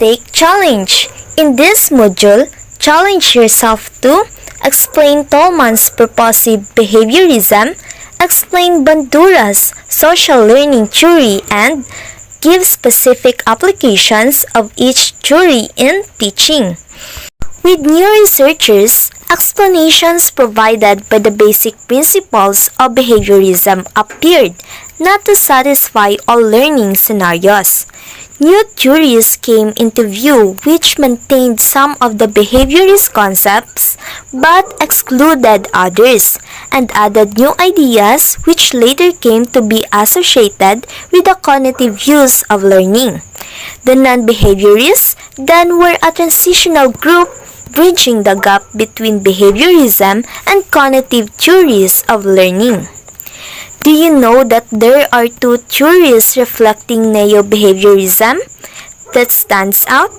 Linguistic Challenge. In this module, challenge yourself to explain Tolman's purposive behaviorism, explain Bandura's social learning theory, and give specific applications of each theory in teaching. With new researchers, explanations provided by the basic principles of behaviorism appeared not to satisfy all learning scenarios. New theories came into view which maintained some of the behaviorist concepts but excluded others, and added new ideas which later came to be associated with the cognitive views of learning. The non-behaviorists then were a transitional group bridging the gap between behaviorism and cognitive theories of learning. Do you know that there are two theories reflecting Neo-Behaviorism that stands out?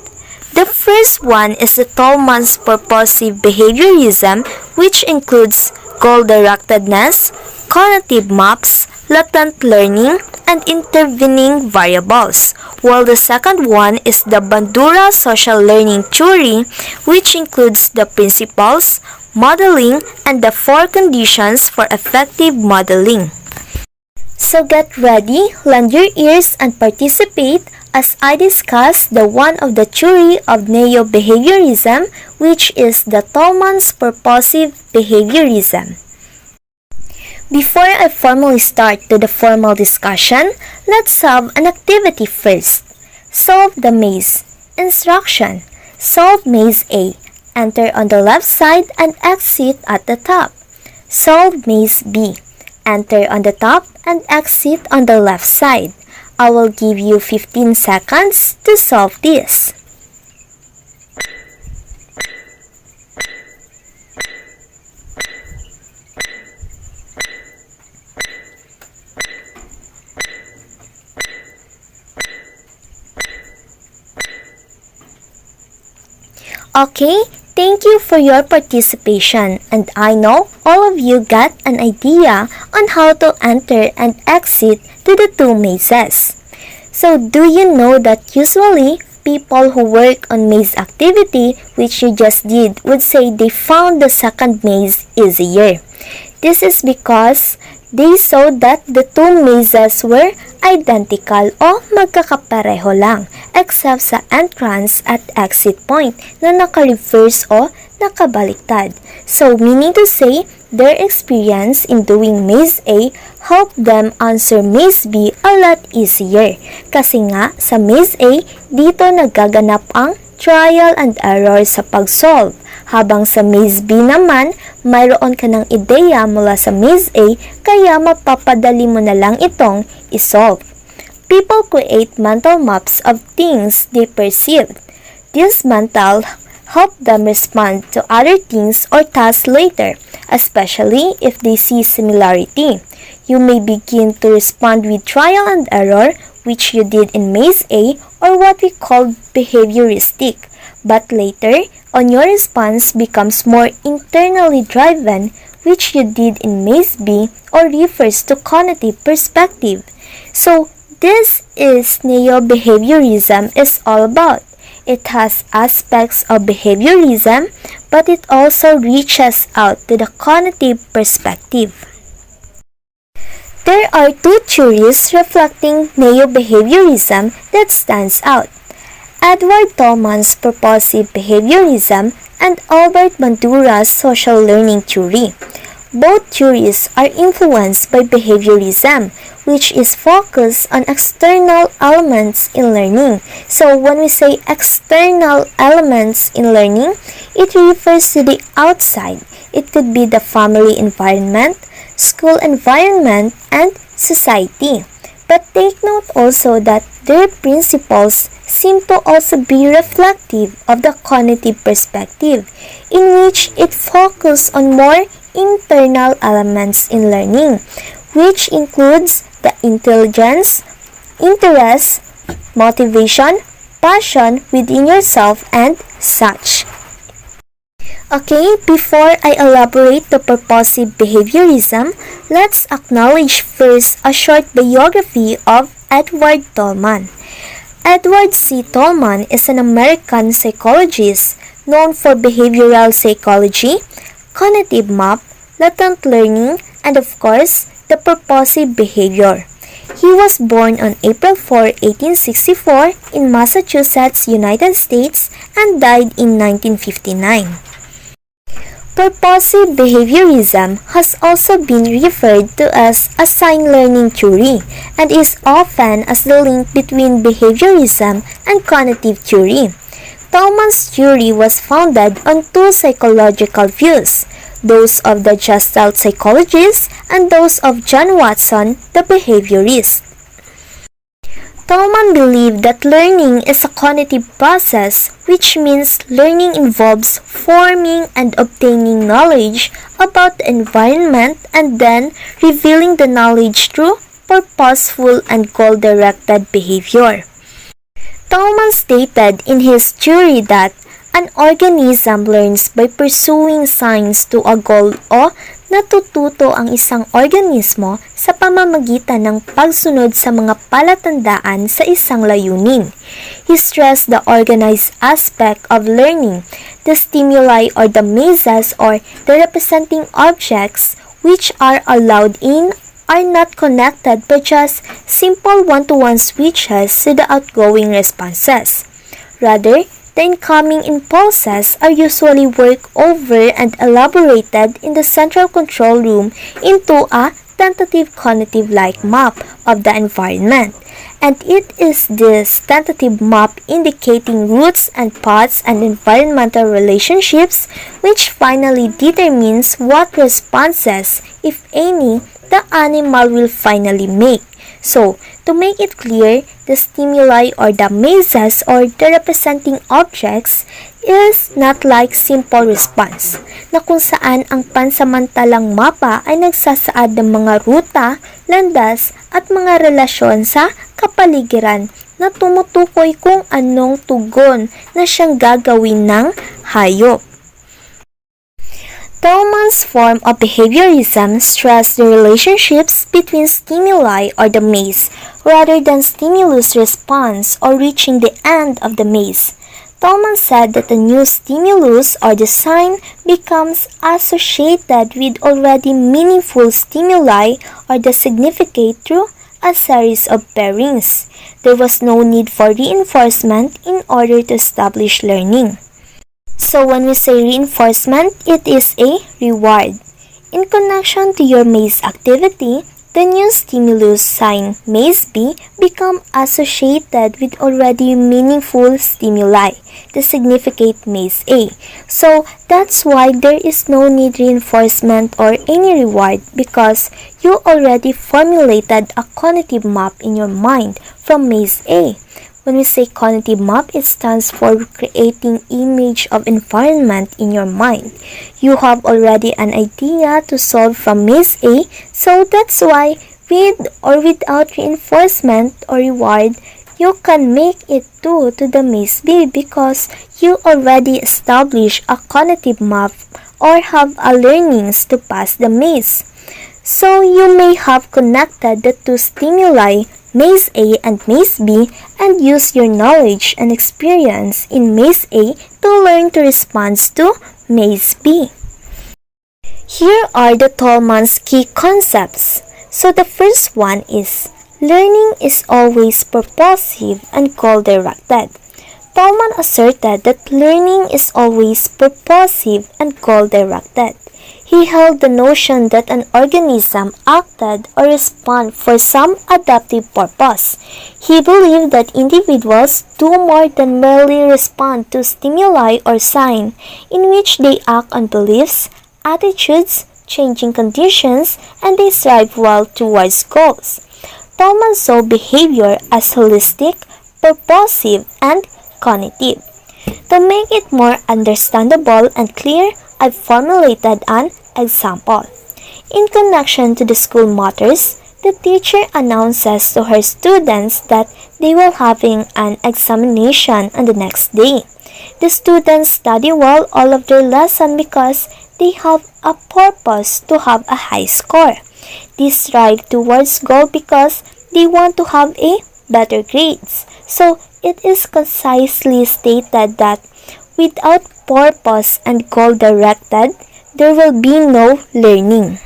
The first one is the Tolman's purposive behaviorism, which includes goal-directedness, cognitive maps, latent learning, and intervening variables, while the second one is the Bandura social learning theory, which includes the principles, modeling, and the four conditions for effective modeling. So get ready, lend your ears, and participate as I discuss the one of the theory of Neo-Behaviorism, which is the Tolman's purposive behaviorism. Before I formally start to the formal discussion, let's have an activity first. Solve the maze. Instruction. Solve maze A. Enter on the left side and exit at the top. Solve maze B. Enter on the top and exit on the left side. I will give you 15 seconds to solve this. Okay, thank you for your participation, and I know all of you got an idea on how to enter and exit to the two mazes. So do you know that usually people who work on maze activity, which you just did, would say they found the second maze easier? This is because they saw that the two mazes were identical o magkakapareho lang, except sa entrance at exit point na naka-reverse o nakabaliktad. So, meaning to say, their experience in doing maze A helped them answer maze B a lot easier. Kasi nga, sa maze A, dito nagaganap ang trial and error sa pag-solve. Habang sa maze B naman, mayroon ka ng ideya mula sa maze A, kaya mapapadali mo na lang itong isolve. People create mental maps of things they perceive. This mental help them respond to other things or tasks later, especially if they see similarity. You may begin to respond with trial and error, which you did in maze A, or what we call behavioristic. But later on, your response becomes more internally driven, which you did in maze B, or refers to cognitive perspective. So, this is Neo-Behaviorism is all about. It has aspects of behaviorism, but it also reaches out to the cognitive perspective. There are two theories reflecting Neo-Behaviorism that stands out. Edward Tolman's purposive behaviorism and Albert Bandura's social learning theory. Both theories are influenced by behaviorism, which is focused on external elements in learning. So when we say external elements in learning, it refers to the outside. It could be the family environment, school environment, and society. But take note also that their principles seem to also be reflective of the cognitive perspective, in which it focuses on more internal elements in learning, which includes the intelligence, interest, motivation, passion within yourself, and such. Okay, before I elaborate the purposive behaviorism, let's acknowledge first a short biography of Edward Tolman. Edward C. Tolman is an American psychologist known for behavioral psychology, cognitive map, latent learning, and of course, the purposive behavior. He was born on April 4, 1864 in Massachusetts, United States and died in 1959. Purposive behaviorism has also been referred to as assigned learning theory and is often as the link between behaviorism and cognitive theory. Tolman's theory was founded on two psychological views, those of the Gestalt psychologist and those of John Watson, the behaviorist. Tolman believed that learning is a cognitive process, which means learning involves forming and obtaining knowledge about the environment and then revealing the knowledge through purposeful and goal-directed behavior. Tolman stated in his theory that an organism learns by pursuing signs to a goal o natututo ang isang organismo sa pamamagitan ng pagsunod sa mga palatandaan sa isang layunin. He stressed the organized aspect of learning, the stimuli or the mazes or the representing objects which are allowed in are not connected by just simple one-to-one switches to the outgoing responses. Rather, the incoming impulses are usually worked over and elaborated in the central control room into a tentative cognitive-like map of the environment. And it is this tentative map indicating routes and paths and environmental relationships which finally determines what responses, if any, the animal will finally make. So, to make it clear, the stimuli or the mazes or the representing objects is not like simple response, na kung saan ang pansamantalang mapa ay nagsasaad ng mga ruta, landas at mga relasyon sa kapaligiran na tumutukoy kung anong tugon na siyang gagawin ng hayop. Tolman's form of behaviorism stressed the relationships between stimuli or the maze rather than stimulus response or reaching the end of the maze. Tolman said that the new stimulus or the sign becomes associated with already meaningful stimuli or the significate through a series of pairings. There was no need for reinforcement in order to establish learning. So when we say reinforcement, it is a reward. In connection to your maze activity, the new stimulus sign maze B become associated with already meaningful stimuli, the significate maze A. So that's why there is no need reinforcement or any reward because you already formulated a cognitive map in your mind from maze A. When we say cognitive map, it stands for creating image of environment in your mind. You have already an idea to solve from maze A, so that's why with or without reinforcement or reward, you can make it to the maze B because you already establish a cognitive map or have a learnings to pass the maze. So you may have connected the two stimuli, maze A and maze B, and use your knowledge and experience in maze A to learn to respond to maze B. Here are the Tolman's key concepts. So the first one is, learning is always purposive and goal-directed. Tolman asserted that learning is always purposive and goal-directed. He held the notion that an organism acted or responded for some adaptive purpose. He believed that individuals do more than merely respond to stimuli or sign, in which they act on beliefs, attitudes, changing conditions, and they strive well towards goals. Tolman saw behavior as holistic, purposive, and cognitive. To make it more understandable and clear, I've formulated an example. In connection to the school matters, the teacher announces to her students that they will having an examination on the next day. The students study well all of their lesson because they have a purpose to have a high score. They strive towards goal because they want to have a better grades. So it is concisely stated that without purpose and goal directed, there will be no learning.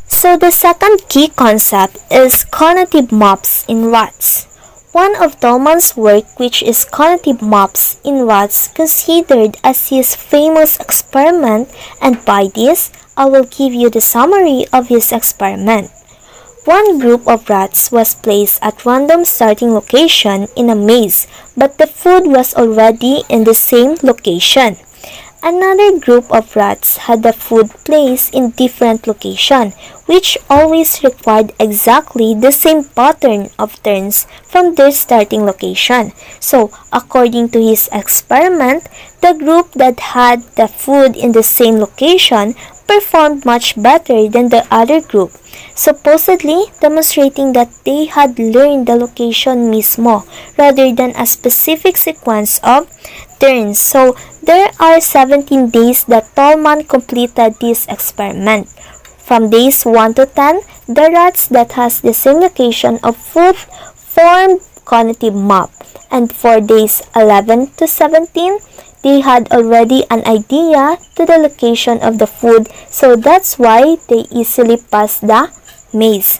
So the second key concept is cognitive maps in rats. One of Tolman's work, which is cognitive maps in rats, considered as his famous experiment, and by this, I will give you the summary of his experiment. One group of rats was placed at random starting location in a maze, but the food was already in the same location. Another group of rats had the food placed in different location, which always required exactly the same pattern of turns from their starting location. So, according to his experiment, the group that had the food in the same location performed much better than the other group, supposedly demonstrating that they had learned the location mismo rather than a specific sequence of turns. So there are 17 days that Tolman completed this experiment. From days 1 to 10, the rats that has the same location of food formed cognitive map, and for days 11 to 17, they had already an idea to the location of the food, so that's why they easily passed the maze.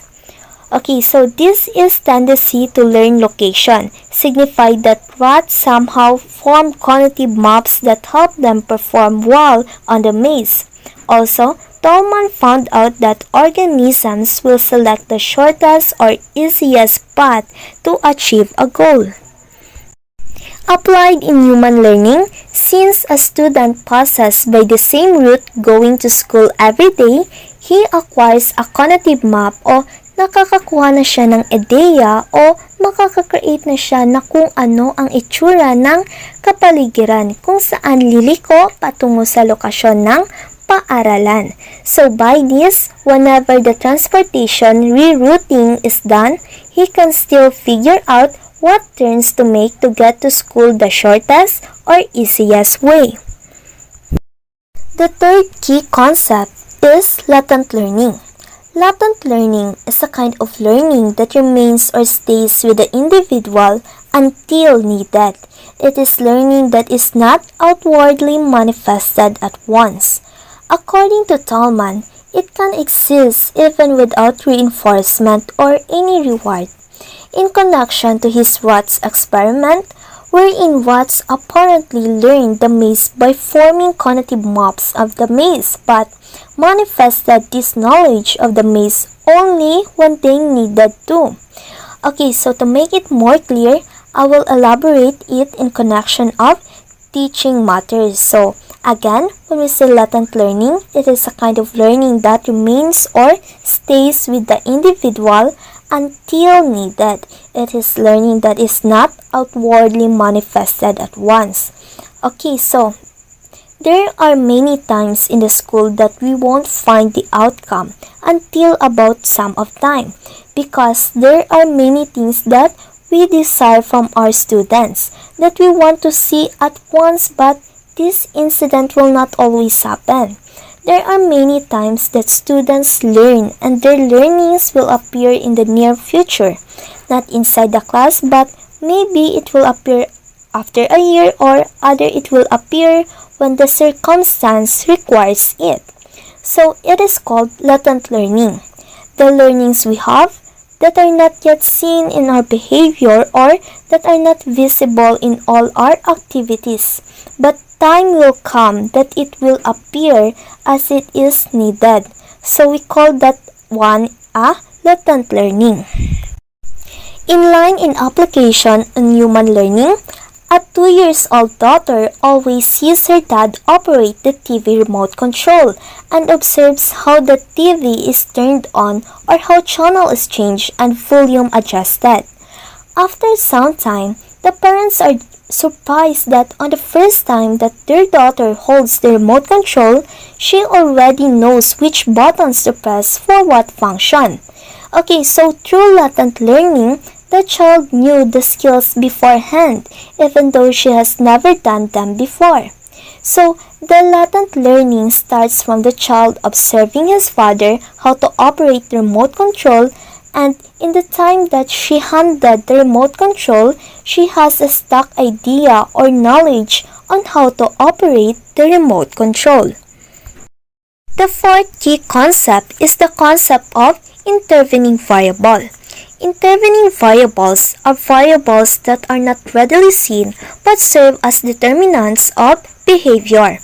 Okay, so this is tendency to learn location, signify that rats somehow form cognitive maps that help them perform well on the maze. Also, Tolman found out that organisms will select the shortest or easiest path to achieve a goal. Applied in human learning, since a student passes by the same route going to school every day, he acquires a cognitive map o nakakakuha na siya ng ideya o makaka-create na siya na kung ano ang itsura ng kapaligiran kung saan liliko patungo sa lokasyon ng paaralan. So by this, whenever the transportation rerouting is done, he can still figure out what turns to make to get to school the shortest or easiest way. The third key concept is latent learning. Latent learning is a kind of learning that remains or stays with the individual until needed. It is learning that is not outwardly manifested at once. According to Tolman, it can exist even without reinforcement or any reward. In connection to his rats experiment, wherein rats apparently learned the maze by forming cognitive maps of the maze, but manifested this knowledge of the maze only when they needed to. Okay, so to make it more clear, I will elaborate it in connection of teaching matters. So again, when we say latent learning, it is a kind of learning that remains or stays with the individual until needed. It is learning that is not outwardly manifested at once. Okay, so there are many times in the school that we won't find the outcome until about some of time, because there are many things that we desire from our students that we want to see at once, but this incident will not always happen. There are many times that students learn and their learnings will appear in the near future, not inside the class, but maybe it will appear after a year, or other it will appear when the circumstance requires it. So it is called latent learning. The learnings we have that are not yet seen in our behavior or that are not visible in all our activities, but time will come that it will appear as it is needed. So we call that one a latent learning. In line in application on human learning, a 2-year-old daughter always sees her dad operate the TV remote control and observes how the TV is turned on or how channel is changed and volume adjusted. After some time, the parents are surprised that on the first time that their daughter holds the remote control, she already knows which buttons to press for what function. Okay, so through latent learning, the child knew the skills beforehand, even though she has never done them before. So, the latent learning starts from the child observing his father how to operate the remote control, and in the time that she handled the remote control, she has a stock idea or knowledge on how to operate the remote control. The fourth key concept is the concept of intervening variable. Intervening variables are variables that are not readily seen but serve as determinants of behavior.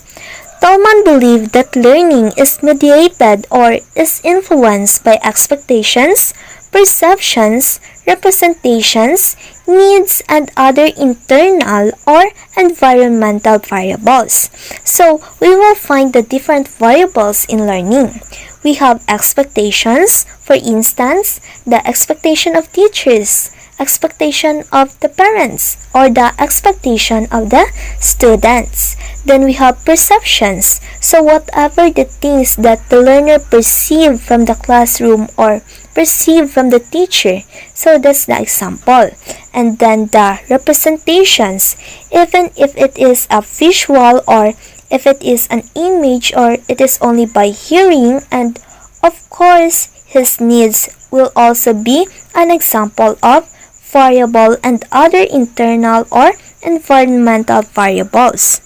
Tolman believed that learning is mediated or is influenced by expectations, perceptions, representations, needs, and other internal or environmental variables. So, we will find the different variables in learning. We have expectations, for instance, the expectation of teachers, expectation of the parents, or the expectation of the students. Then we have perceptions. So whatever the things that the learner perceive from the classroom or perceive from the teacher. So that's the example. And then the representations, even if it is a visual or if it is an image or it is only by hearing, and of course his needs will also be an example of variable and other internal or environmental variables.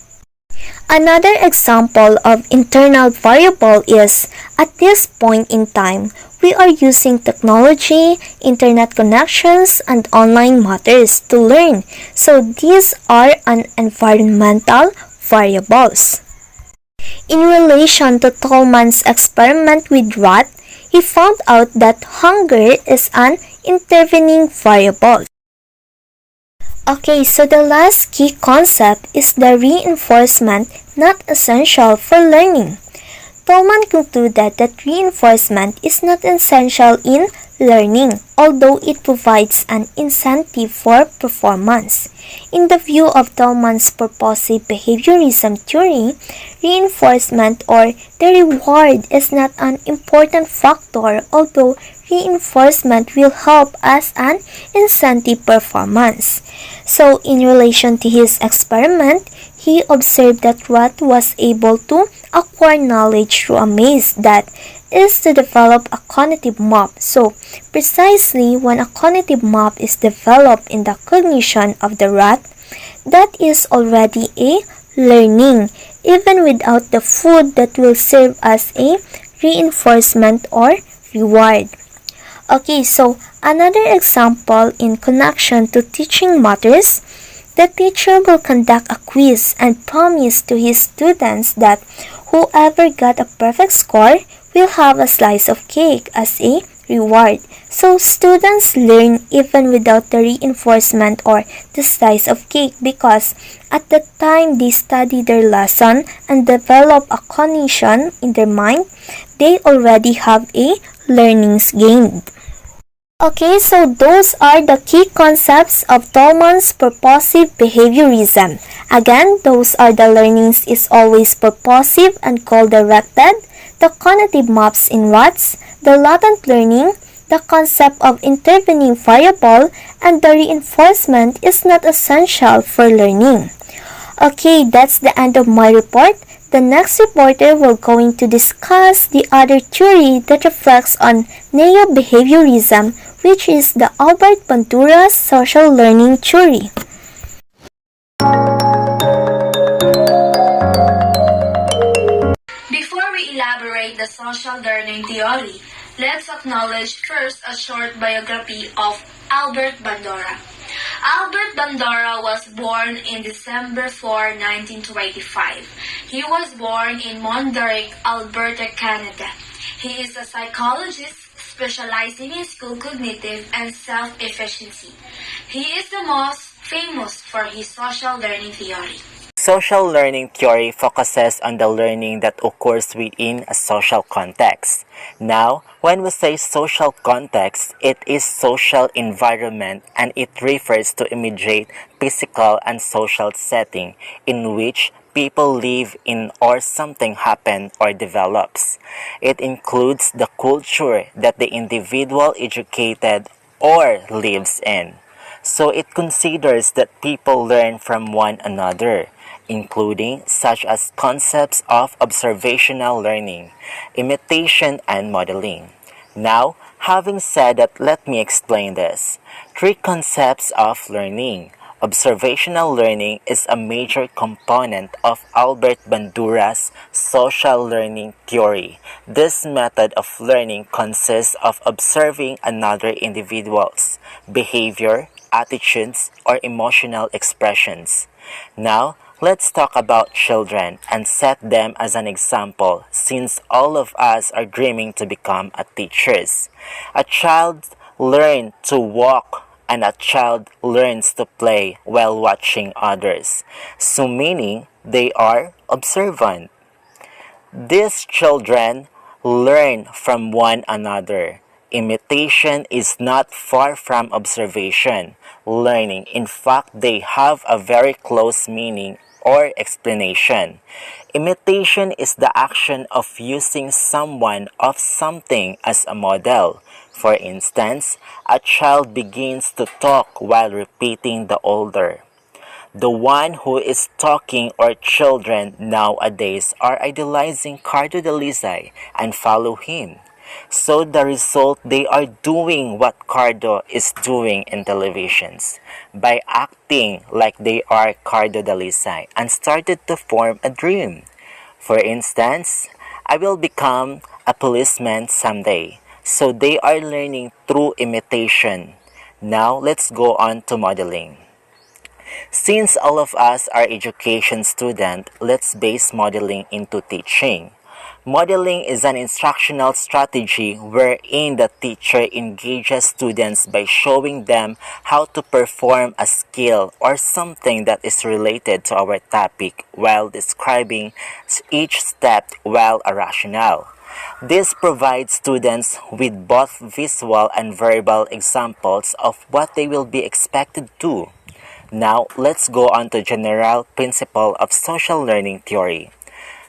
Another example of internal variable is, at this point in time, we are using technology, internet connections, and online matters to learn. So these are an environmental variables. In relation to Tolman's experiment with rat, he found out that hunger is an intervening variable. Okay, so the last key concept is the reinforcement not essential for learning. Tolman concluded that reinforcement is not essential in learning, although it provides an incentive for performance. In the view of Tolman's purposive behaviorism theory, reinforcement or the reward is not an important factor, although reinforcement will help as an incentive performance. So, in relation to his experiment, he observed that rat was able to acquire knowledge through a maze that is to develop a cognitive map. So, precisely when a cognitive map is developed in the cognition of the rat, that is already a learning, even without the food that will serve as a reinforcement or reward. Okay, so another example in connection to teaching matters, the teacher will conduct a quiz and promise to his students that whoever got a perfect score will have a slice of cake as a reward. So students learn even without the reinforcement or the slice of cake because at the time they study their lesson and develop a cognition in their mind, they already have a learnings gained. Okay, so those are the key concepts of Tolman's purposive behaviorism. Again, those are the learnings is always purposive and goal-directed, the cognitive maps in rats, the latent learning, the concept of intervening variable, and the reinforcement is not essential for learning. Okay, that's the end of my report. The next reporter will going to discuss the other theory that reflects on Neo-Behaviorism, which is the Albert Bandura's social learning theory. Before we elaborate the social learning theory, let's acknowledge first a short biography of Albert Bandura. Albert Bandura was born in December 4, 1925. He was born in Montauk, Alberta, Canada. He is a psychologist specializing in school cognitive and self-efficiency. He is the most famous for his social learning theory. Social learning theory focuses on the learning that occurs within a social context. Now, when we say social context, it is social environment and it refers to immediate physical and social setting in which people live in or something happens or develops. It includes the culture that the individual educated or lives in. So it considers that people learn from one another, including such as concepts of observational learning, imitation, and modeling. Now, having said that, let me explain this. Three concepts of learning. Observational learning is a major component of Albert Bandura's social learning theory. This method of learning consists of observing another individual's behavior, attitudes, or emotional expressions. Now, let's talk about children and set them as an example since all of us are dreaming to become a teachers. A child learns to walk and a child learns to play while watching others. So meaning they are observant. These children learn from one another. Imitation is not far from observation, learning. In fact, they have a very close meaning or explanation. Imitation is the action of using someone of something as a model. For instance, a child begins to talk while repeating the older. The one who is talking or children nowadays are idolizing Cardo Dalisay and follow him. So the result, they are doing what Cardo is doing in televisions by acting like they are Cardo Dalisay and started to form a dream. For instance, I will become a policeman someday. So they are learning through imitation. Now let's go on to modeling. Since all of us are education students, let's base modeling into teaching. Modeling is an instructional strategy wherein the teacher engages students by showing them how to perform a skill or something that is related to our topic while describing each step while a rationale. This provides students with both visual and verbal examples of what they will be expected to. Now, let's go on to general principle of social learning theory.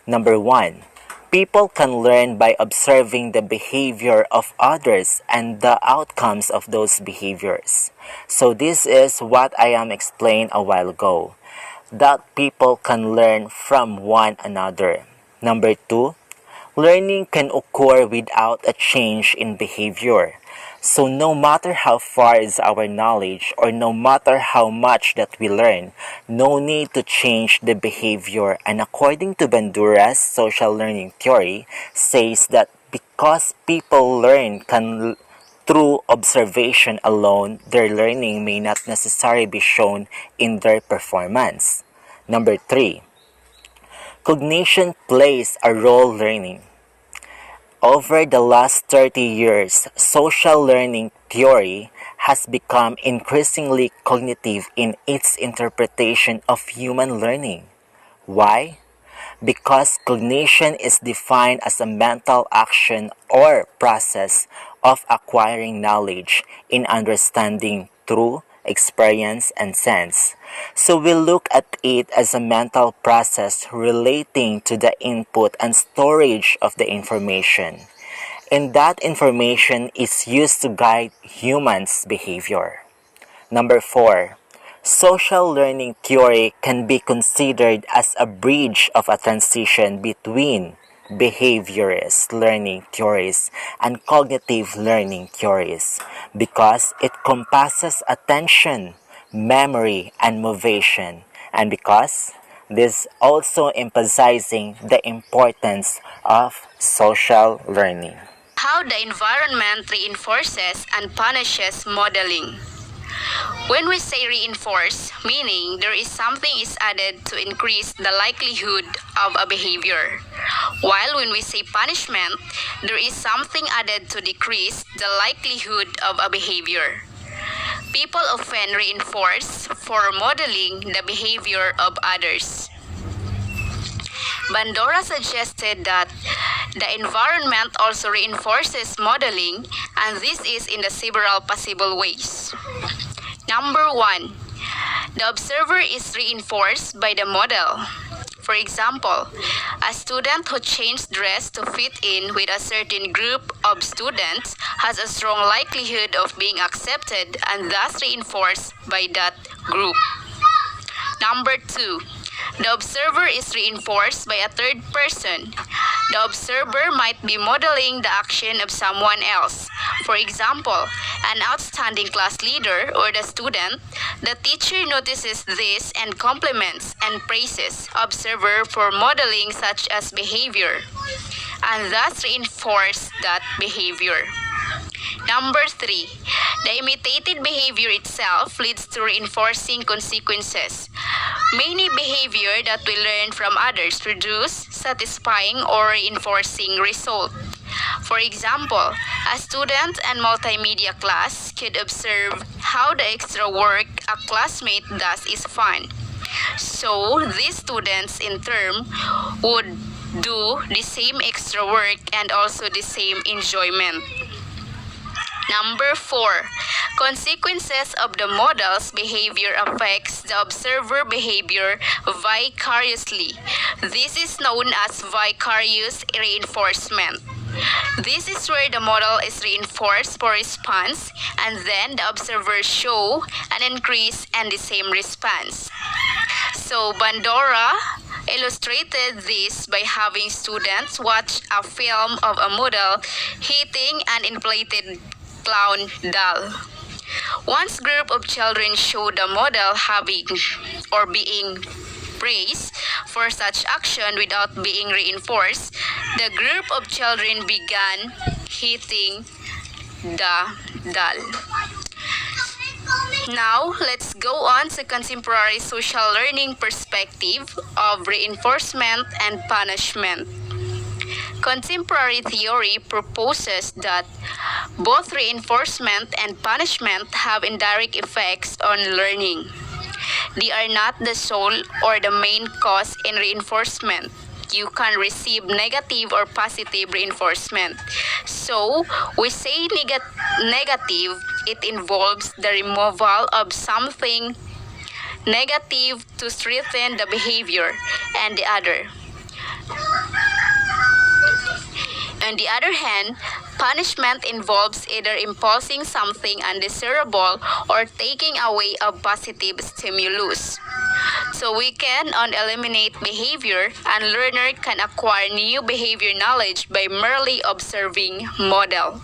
Number 1. People can learn by observing the behavior of others and the outcomes of those behaviors. So this is what I am explained a while ago, that people can learn from one another. Number 2. Learning can occur without a change in behavior. So no matter how far is our knowledge or no matter how much that we learn, no need to change the behavior. And according to Bandura's social learning theory, says that because people learn through observation alone, their learning may not necessarily be shown in their performance. Number 3. Cognition plays a role learning. Over the last 30 years, social learning theory has become increasingly cognitive in its interpretation of human learning. Why? Because cognition is defined as a mental action or process of acquiring knowledge in understanding through experience and sense. So we look at it as a mental process relating to the input and storage of the information. And that information is used to guide humans' behavior. Number 4. Social learning theory can be considered as a bridge of a transition between behaviorist learning theories and cognitive learning theories because it compasses attention, memory, and motivation, and because this also emphasizing the importance of social learning. How the environment reinforces and punishes modeling. When we say reinforce, meaning there is something is added to increase the likelihood of a behavior. While when we say punishment, there is something added to decrease the likelihood of a behavior. People often reinforce for modeling the behavior of others. Bandura suggested that the environment also reinforces modeling, and this is in the several possible ways. Number 1. The observer is reinforced by the model. For example, a student who changed dress to fit in with a certain group of students has a strong likelihood of being accepted and thus reinforced by that group. Number 2. The observer is reinforced by a third person. The observer might be modeling the action of someone else. For example, an outstanding class leader or the student, the teacher notices this and compliments and praises observer for modeling such as behavior, and thus reinforce that behavior. Number 3, the imitated behavior itself leads to reinforcing consequences. Many behavior that we learn from others produce satisfying or reinforcing result. For example, a student in multimedia class could observe how the extra work a classmate does is fun. So, these students in turn would do the same extra work and also the same enjoyment. Number 4, consequences of the model's behavior affects the observer behavior vicariously. This is known as vicarious reinforcement. This is where the model is reinforced for response and then the observer show an increase in the same response. So Bandura illustrated this by having students watch a film of a model hitting an inflated clown doll. Once group of children showed the model having or being praised for such action without being reinforced, the group of children began hitting the doll. Now, let's go on to contemporary social learning perspective of reinforcement and punishment. Contemporary theory proposes that both reinforcement and punishment have indirect effects on learning. They are not the sole or the main cause in reinforcement. You can receive negative or positive reinforcement. So, we say negative, it involves the removal of something negative to strengthen the behavior, and the other. On the other hand, punishment involves either imposing something undesirable or taking away a positive stimulus. So we can eliminate behavior, and learner can acquire new behavior knowledge by merely observing model.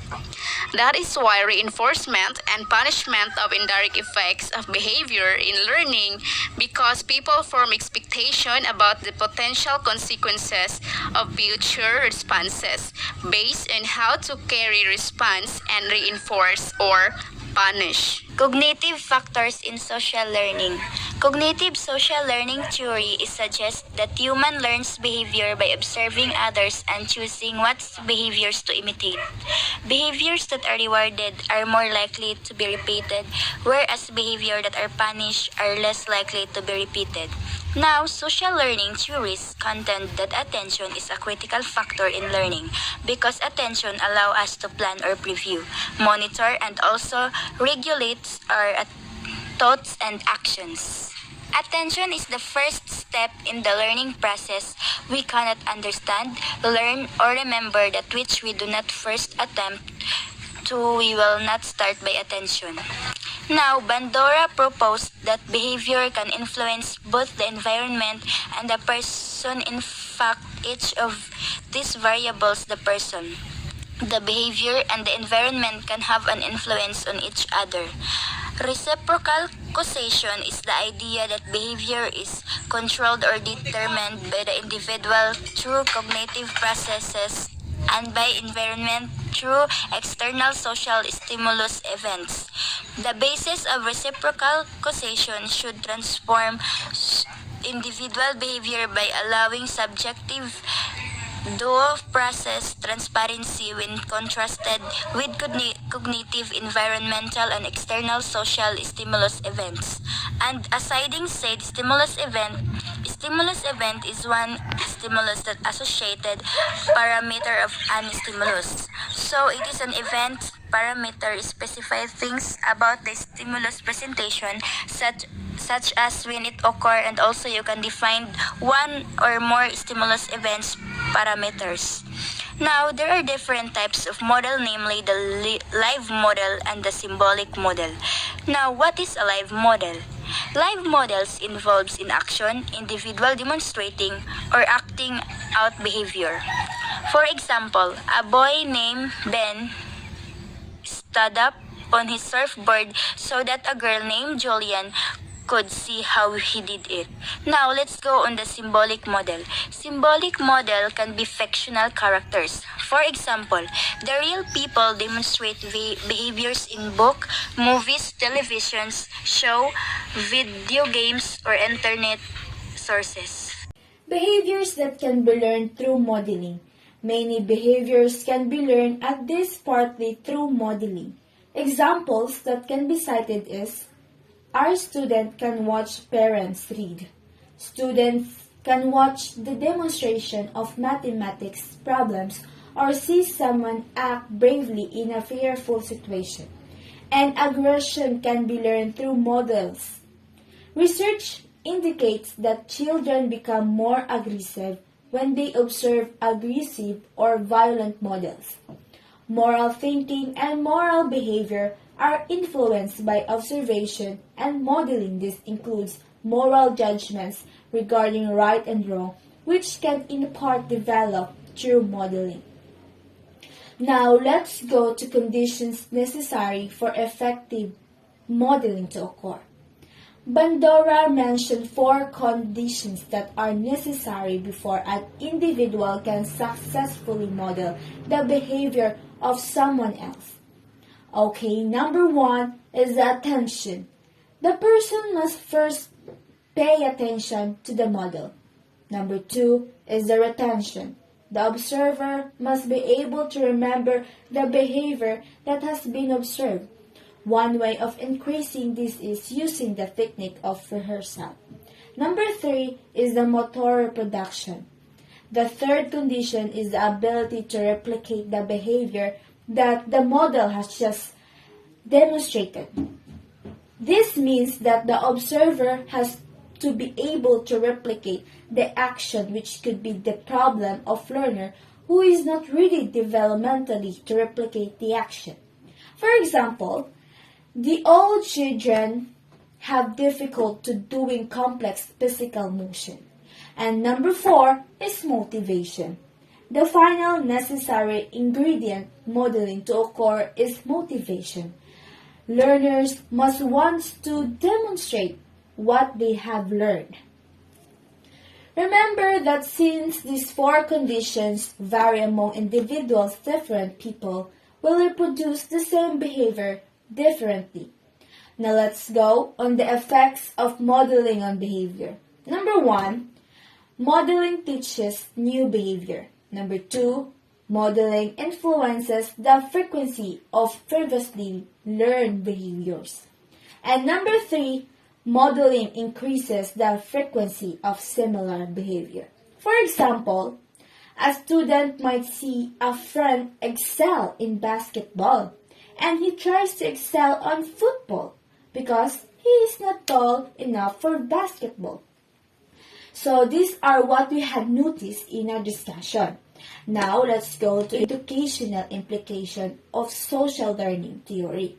That is why reinforcement and punishment have indirect effects of behavior in learning, because people form expectation about the potential consequences of future responses based on how to carry response and reinforce or punish. Cognitive factors in social learning. Cognitive social learning theory suggests that human learns behavior by observing others and choosing what behaviors to imitate. Behaviors that are rewarded are more likely to be repeated, whereas behavior that are punished are less likely to be repeated. Now, social learning theories contend that attention is a critical factor in learning because attention allows us to plan or preview, monitor, and also regulates our thoughts and actions. Attention is the first step in the learning process. We cannot understand, learn, or remember that which we do not first attempt to. We will not start by attention. Now, Bandura proposed that behavior can influence both the environment and the person. In fact, each of these variables, the person, the behavior, and the environment can have an influence on each other. Reciprocal causation is the idea that behavior is controlled or determined by the individual through cognitive processes and by environment through external social stimulus events. The basis of reciprocal causation should transform individual behavior by allowing subjective dual process transparency when contrasted with cognitive, environmental, and external social stimulus events. And assiding said stimulus event is one stimulus that associated parameter of an stimulus. So it is an event parameter specify things about the stimulus presentation such as when it occur, and also you can define one or more stimulus events parameters. Now, there are different types of model, namely the live model and the symbolic model. Now, what is a live model? Live models involves in action, individual demonstrating or acting out behavior. For example, a boy named Ben stood up on his surfboard so that a girl named Julian could see how he did it. Now, let's go on the symbolic model. Symbolic model can be fictional characters. For example, the real people demonstrate behaviors in book, movies, televisions, show, video games, or internet sources. Behaviors that can be learned through modeling. Many behaviors can be learned at least partly through modeling. Examples that can be cited is our student can watch parents read. Students can watch the demonstration of mathematics problems or see someone act bravely in a fearful situation. And aggression can be learned through models. Research indicates that children become more aggressive when they observe aggressive or violent models. Moral thinking and moral behavior are influenced by observation and modeling. This includes moral judgments regarding right and wrong, which can in part develop through modeling. Now let's go to conditions necessary for effective modeling to occur. Bandura mentioned 4 conditions that are necessary before an individual can successfully model the behavior of someone else. Okay, number 1 is the attention. The person must first pay attention to the model. Number 2 is the retention. The observer must be able to remember the behavior that has been observed. One way of increasing this is using the technique of rehearsal. Number 3 is the motor reproduction. The third condition is the ability to replicate the behavior that the model has just demonstrated. This means that the observer has to be able to replicate the action, which could be the problem of learner who is not ready developmentally to replicate the action. For example, the old children have difficulty doing complex physical motion. And number 4 is motivation. The final necessary ingredient modeling to occur is motivation. Learners must want to demonstrate what they have learned. Remember that since these 4 conditions vary among individuals, different people will reproduce the same behavior differently. Now let's go on the effects of modeling on behavior. Number 1, modeling teaches new behavior. Number 2, modeling influences the frequency of previously learned behaviors. And number 3, modeling increases the frequency of similar behavior. For example, a student might see a friend excel in basketball, and he tries to excel on football because he is not tall enough for basketball. So these are what we had noticed in our discussion. Now let's go to educational implication of social learning theory.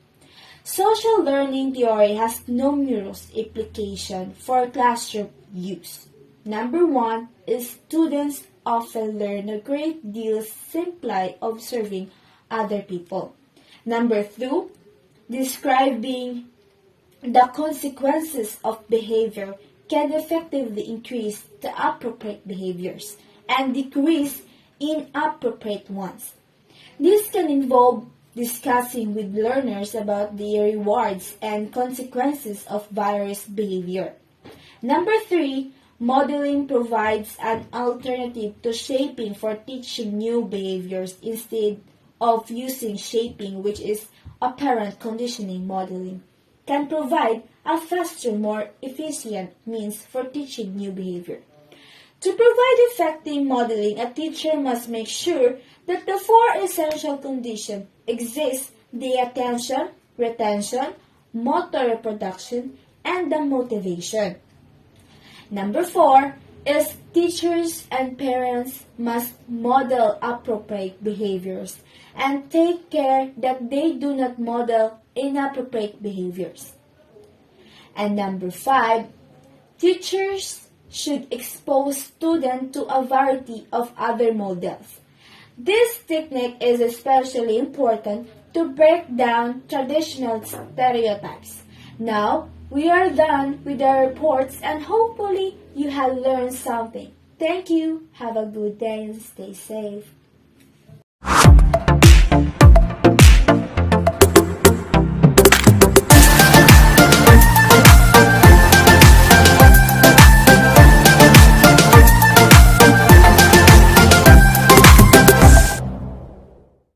Social learning theory has numerous implications for classroom use. Number 1 is students often learn a great deal simply observing other people. Number 2, describing the consequences of behavior can effectively increase the appropriate behaviors and decrease inappropriate ones. This can involve discussing with learners about the rewards and consequences of various behavior. Number 3, modeling provides an alternative to shaping for teaching new behaviors instead of using shaping, which is apparent conditioning. Modeling can provide a faster, more efficient means for teaching new behavior. To provide effective modeling, a teacher must make sure that the 4 essential conditions exist: the attention, retention, motor reproduction, and the motivation. Number 4 is teachers and parents must model appropriate behaviors and take care that they do not model inappropriate behaviors. And number 5, teachers should expose students to a variety of other models. This technique is especially important to break down traditional stereotypes. Now, we are done with our reports and hopefully you have learned something. Thank you. Have a good day and stay safe.